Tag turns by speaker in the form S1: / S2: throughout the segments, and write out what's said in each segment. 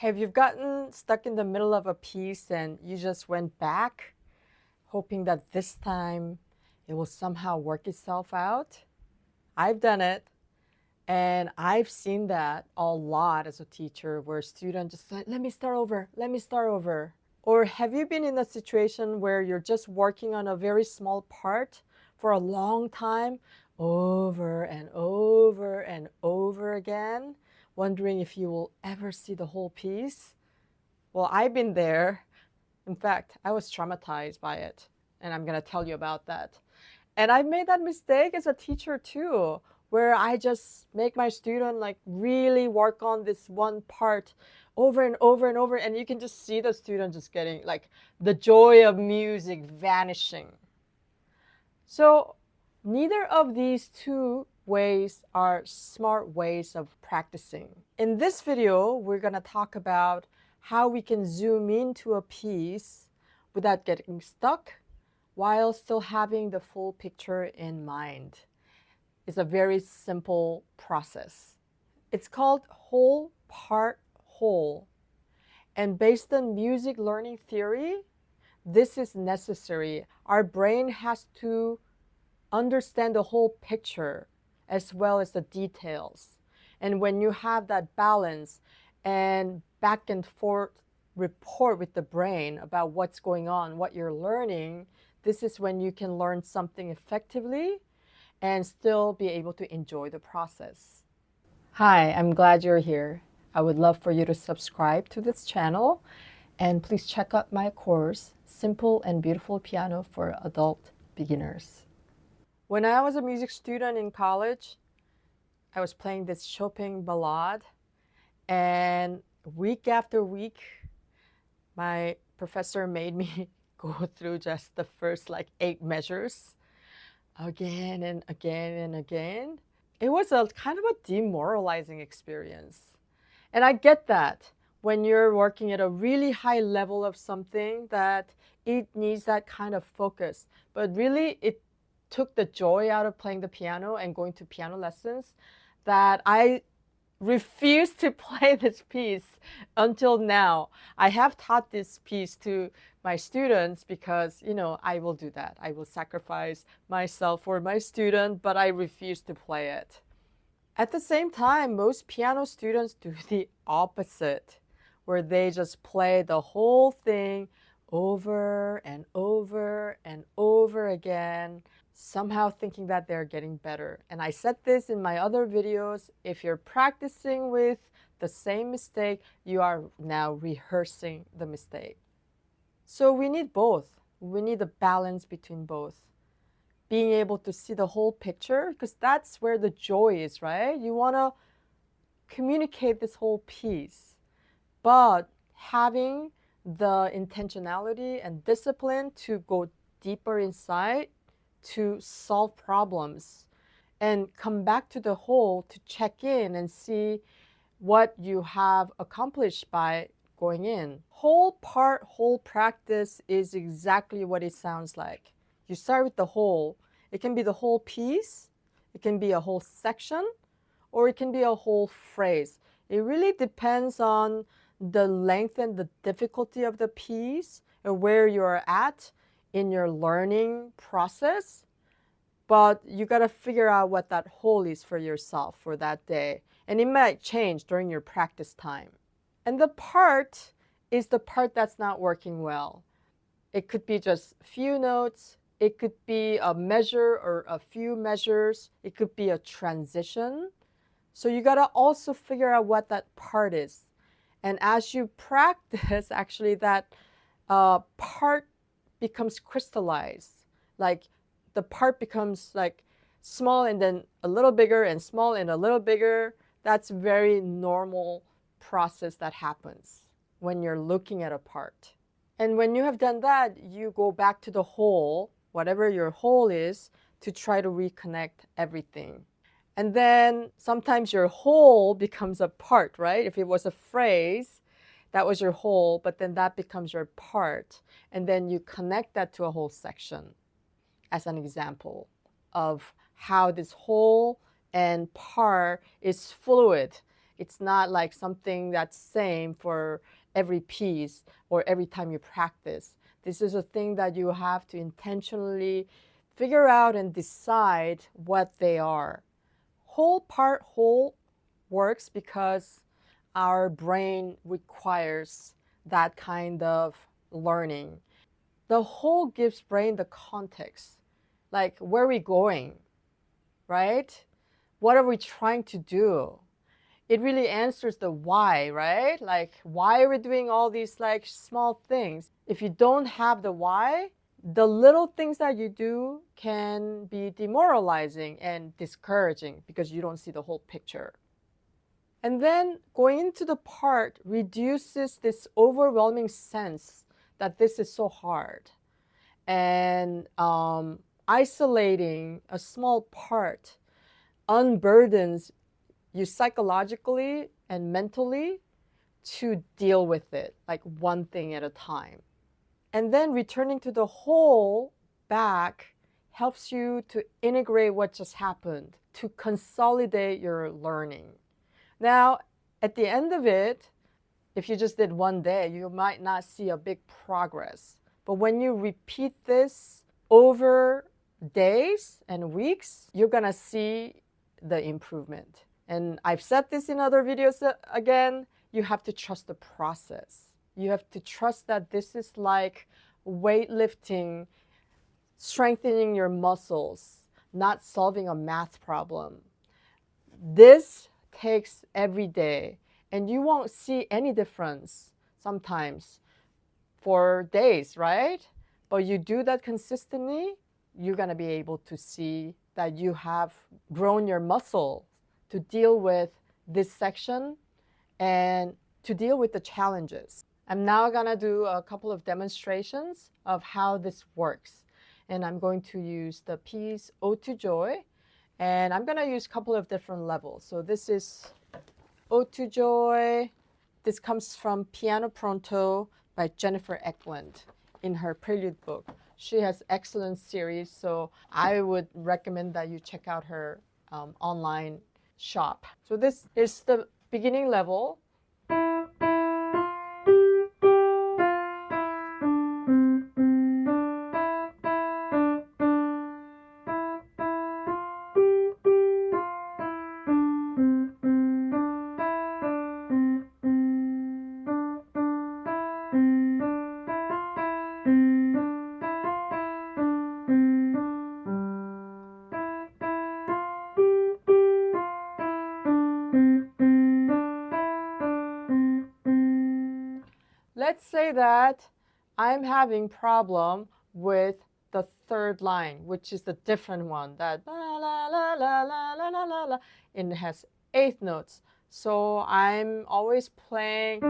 S1: Have you gotten stuck in the middle of a piece and you just went back, hoping that this time it will somehow work itself out? I've done it, and I've seen that a lot as a teacher where students just like, let me start over, let me start over. Or have you been in a situation where you're just working on a very small part for a long time, over and over and over again, wondering if you will ever see the whole piece? Well, I've been there. In fact, I was traumatized by it, and I'm going to tell you about that. And I made that mistake as a teacher too, where I just make my student like really work on this one part over and over and over, and you can just see the student just getting like the joy of music vanishing. So neither of these two ways are smart ways of practicing. In this video, we're going to talk about how we can zoom into a piece without getting stuck while still having the full picture in mind. It's a very simple process. It's called whole part whole. And based on music learning theory, this is necessary. Our brain has to understand the whole picture as well as the details. And when you have that balance and back and forth report with the brain about what's going on, what you're learning, this is when you can learn something effectively and still be able to enjoy the process. Hi, I'm glad you're here. I would love for you to subscribe to this channel, and please check out my course, Simple and Beautiful Piano for Adult Beginners. When I was a music student in college, I was playing this Chopin ballade, and week after week, my professor made me go through just the first like 8 measures again and again and again. It was a kind of a demoralizing experience. And I get that when you're working at a really high level of something that it needs that kind of focus. But really, it took the joy out of playing the piano and going to piano lessons that I refused to play this piece until now. I have taught this piece to my students because, I will do that. I will sacrifice myself for my student, but I refuse to play it. At the same time, most piano students do the opposite, where they just play the whole thing over and over and over again, somehow thinking that they're getting better. And I said this in my other videos, if you're practicing with the same mistake, you are now rehearsing the mistake. So we need both. We need a balance between both. Being able to see the whole picture, because that's where the joy is, right? You want to communicate this whole piece, but having the intentionality and discipline to go deeper inside to solve problems and come back to the whole to check in and see what you have accomplished by going in. Whole part, whole practice is exactly what it sounds like. You start with the whole. It can be the whole piece, it can be a whole section, or it can be a whole phrase. It really depends on the length and the difficulty of the piece and where you're at in your learning process. But you got to figure out what that whole is for yourself for that day. And it might change during your practice time. And the part is the part that's not working well. It could be just a few notes. It could be a measure or a few measures. It could be a transition. So you got to also figure out what that part is. And as you practice, actually that part becomes crystallized. Like the part becomes like small and then a little bigger and small and a little bigger. That's a very normal process that happens when you're looking at a part. And when you have done that, you go back to the whole, whatever your whole is, to try to reconnect everything. And then sometimes your whole becomes a part, right? If it was a phrase, that was your whole, but then that becomes your part. And then you connect that to a whole section as an example of how this whole and part is fluid. It's not like something that's same for every piece or every time you practice. This is a thing that you have to intentionally figure out and decide what they are. Whole part whole works because our brain requires that kind of learning. The whole gives brain the context, like where are we going, right? What are we trying to do? It really answers the why, right? Like, why are we doing all these like small things? If you don't have the why, the little things that you do can be demoralizing and discouraging because you don't see the whole picture. And then going into the part reduces this overwhelming sense that this is so hard. And isolating a small part unburdens you psychologically and mentally to deal with it, like one thing at a time. And then returning to the whole back helps you to integrate what just happened, to consolidate your learning. Now, at the end of it, if you just did one day, you might not see a big progress. But when you repeat this over days and weeks, you're gonna see the improvement. And I've said this in other videos again, you have to trust the process. You have to trust that this is like weightlifting, strengthening your muscles, not solving a math problem. This takes every day, and you won't see any difference sometimes for days, right? But you do that consistently, you're gonna be able to see that you have grown your muscle to deal with this section and to deal with the challenges. I'm now gonna do a couple of demonstrations of how this works. And I'm going to use the piece Ode to Joy, and I'm gonna use a couple of different levels. So this is Ode to Joy. This comes from Piano Pronto by Jennifer Eklund in her Prelude book. She has excellent series, so I would recommend that you check out her online shop. So this is the beginning level. Let's say that I'm having problem with the third line, which is the different one, that la la la la la la la la la, and it has eighth notes. So I'm always playing.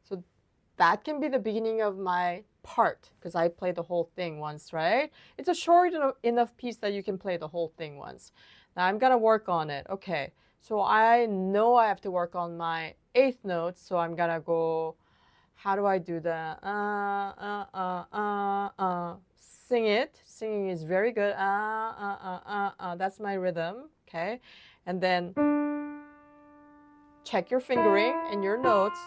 S1: So that can be the beginning of my part, because I played the whole thing once, right? It's a short enough piece that you can play the whole thing once. Now I'm gonna work on it. Okay, so I know I have to work on my eighth notes, so I'm gonna go, how do I do that? Sing it. Singing is very good. That's my rhythm, okay? And then check your fingering and your notes.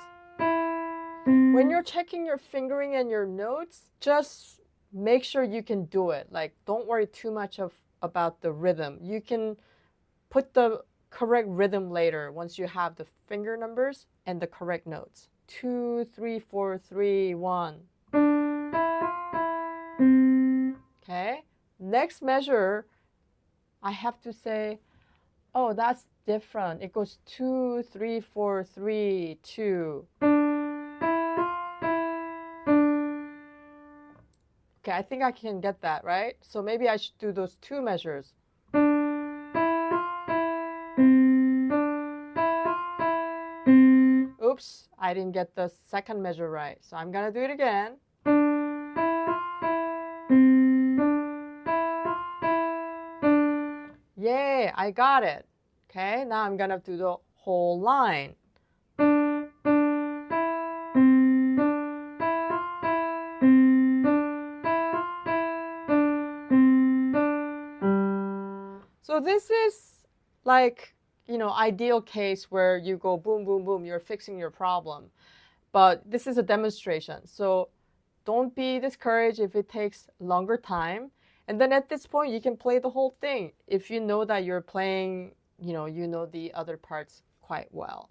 S1: When you're checking your fingering and your notes, just make sure you can do it. Like, don't worry too much about the rhythm. You can put the correct rhythm later once you have the finger numbers and the correct notes. 2, 3, 4, 3, 1. Okay. Next measure, I have to say, oh, that's different. It goes 2, 3, 4, 3, 2. Okay, I think I can get that, right? So maybe I should do those two measures. Oops, I didn't get the second measure right. So I'm gonna do it again. Yay, I got it. Okay, now I'm gonna do the whole line. So this is like, ideal case where you go boom, boom, boom, you're fixing your problem. But this is a demonstration. So don't be discouraged if it takes longer time. And then at this point, you can play the whole thing if you know that you're playing, you know the other parts quite well.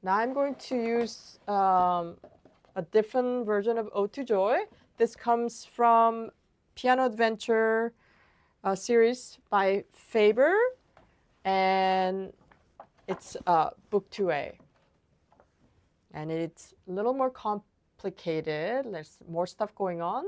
S1: Now I'm going to use a different version of Ode to Joy. This comes from Piano Adventure series by Faber, and it's book 2A. And it's a little more complicated. There's more stuff going on.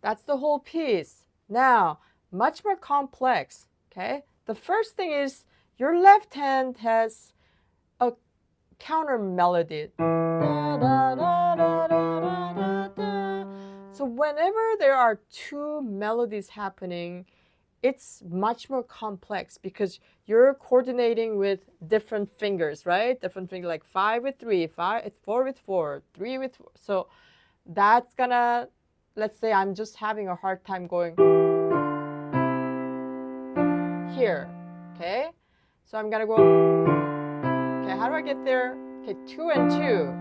S1: That's the whole piece. Now, much more complex, okay? The first thing is your left hand has a counter melody. So whenever there are two melodies happening, it's much more complex because you're coordinating with different fingers, right? Different fingers, like 5 with 3, 4 with 4, 3 with 4. So that's gonna, let's say I'm just having a hard time going here, okay? So I'm gonna go, okay, how do I get there? Okay, 2 and 2.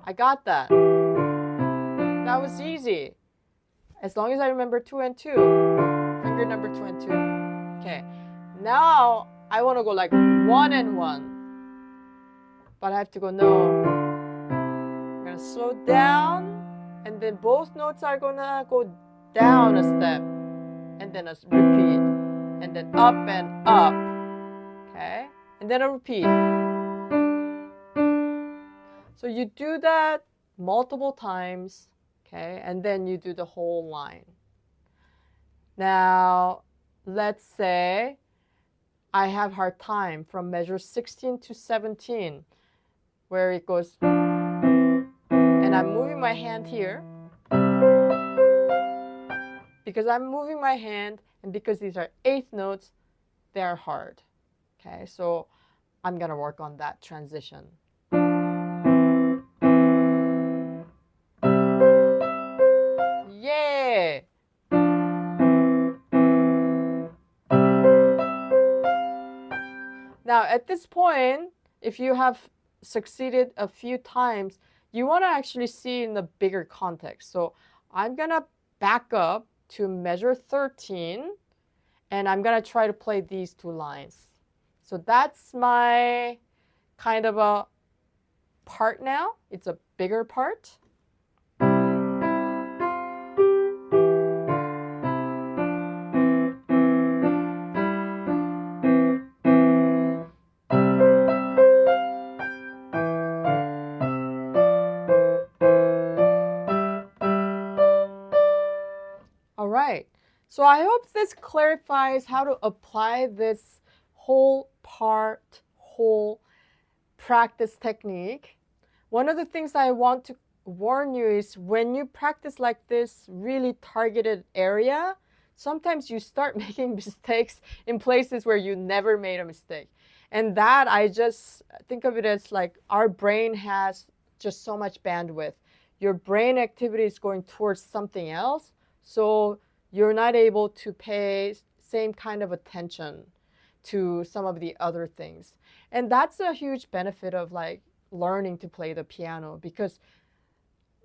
S1: I got that. That was easy. As long as I remember 2 and 2. Finger number 2 and 2. Okay, now I wanna go like 1 and 1. But I have to go, no. I'm gonna slow down. And then both notes are gonna go down a step, and then a repeat, and then up and up, okay? And then a repeat. So you do that multiple times, okay? And then you do the whole line. Now, let's say I have hard time from measure 16 to 17, where it goes, and I'm moving my hand here. Because I'm moving my hand, and because these are eighth notes, they're hard. Okay, so I'm gonna work on that transition. Yay! Now at this point, if you have succeeded a few times, you want to actually see in the bigger context. So I'm gonna back up to measure 13, and I'm gonna try to play these two lines. So that's my kind of a part now. It's a bigger part. All right. So I hope this clarifies how to apply this whole practice technique. One of the things I want to warn you is when you practice like this really targeted area, sometimes you start making mistakes in places where you never made a mistake. And that, I just think of it as like our brain has just so much bandwidth. Your brain activity is going towards something else. So you're not able to pay same kind of attention to some of the other things. And that's a huge benefit of like learning to play the piano, because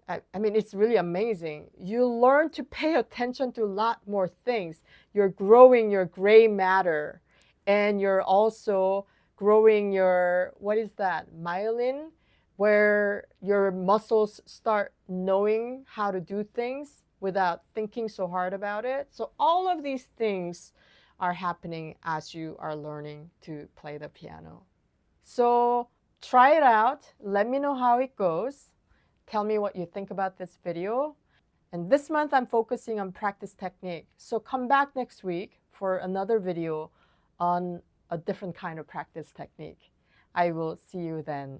S1: I mean, it's really amazing. You learn to pay attention to a lot more things. You're growing your gray matter, and you're also growing your, what is that, myelin, where your muscles start knowing how to do things without thinking so hard about it. So all of these things are happening as you are learning to play the piano. So try it out. Let me know how it goes. Tell me what you think about this video. And this month I'm focusing on practice technique. So come back next week for another video on a different kind of practice technique. I will see you then.